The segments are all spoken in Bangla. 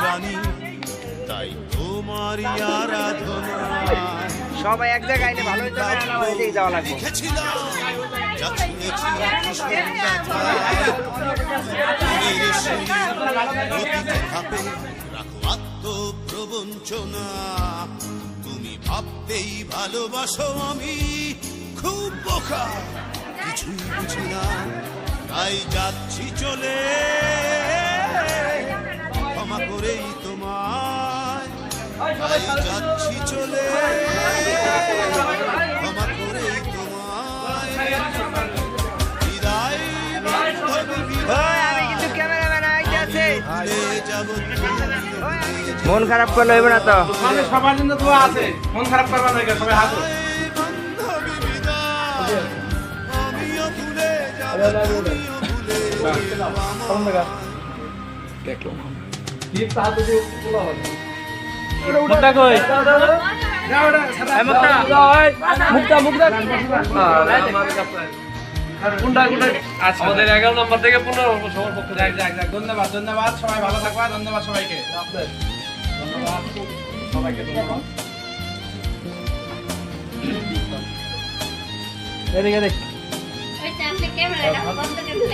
জানি তাই তোমার আরাধনা সবাই এক জায়গায় আইলে ভালো হইতো না, আমার এদিকে যাওয়া লাগবে। লিখেছিলাম যা শুনেছি ভীষণ ব্যথা প্রতিটি ধাপে রাখো আত্মপ্রবঞ্চনা তুমি ভাবতেই ভালোবাসো আমি খুব বোকা কিছুই বুঝি না তাই যাচ্ছি চলে ক্ষমা করেই তোমায় তাই যাচ্ছি চলে ক্ষমা করেই তোমায় বিদায় বান্ধবী ওই আমি কিন্তু ক্যামেরাম্যান আইতাছে, ভুলে যাব মন খারাপ করলে হইব না তো। মানে সবার জন্য দোয়া আছে, মন খারাপ করবা না, সবাই হাসো। বান্ধবী বিদায় আমিও ভুলে যাব আমিও ভুলে যাব মুক্তা কই? আমাদের 11 নম্বর থেকে 15 নম্বর সবার পক্ষ থেকে ধন্যবাদ। ধন্যবাদ, সবাই ভালো থাকবা। ধন্যবাদ সবাইকে, ধন্যবাদ সবাইকে, ধন্যবাদ।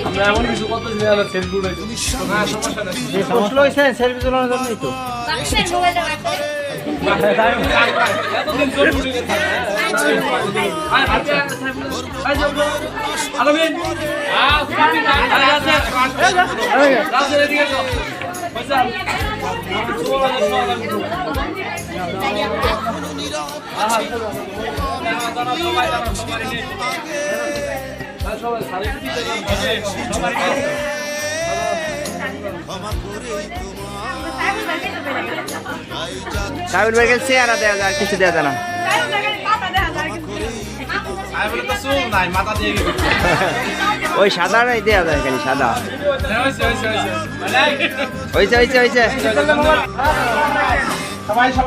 আমরা এমন কিছু করতেছি যে সেলফি উঠাইছি। না সমস্যা নাই। প্রশ্ন হইছে সেলফি তোলার জন্যই তো। এতদিন সেলফি উঠে গেছে। আলমিন রাজের এদিকে তো পয়সা সাবির ভাই গেছে আর দেয়া যায়, আর কিছু দেয়া যায় না। আমি বলে তো চুল নাই, মাথা দিয়ে গেছে। ওই সাদাটাই দেয়া যায়, খালি সাদা। হয়েছে হইছে হইছে হইছে। সবাই সবাই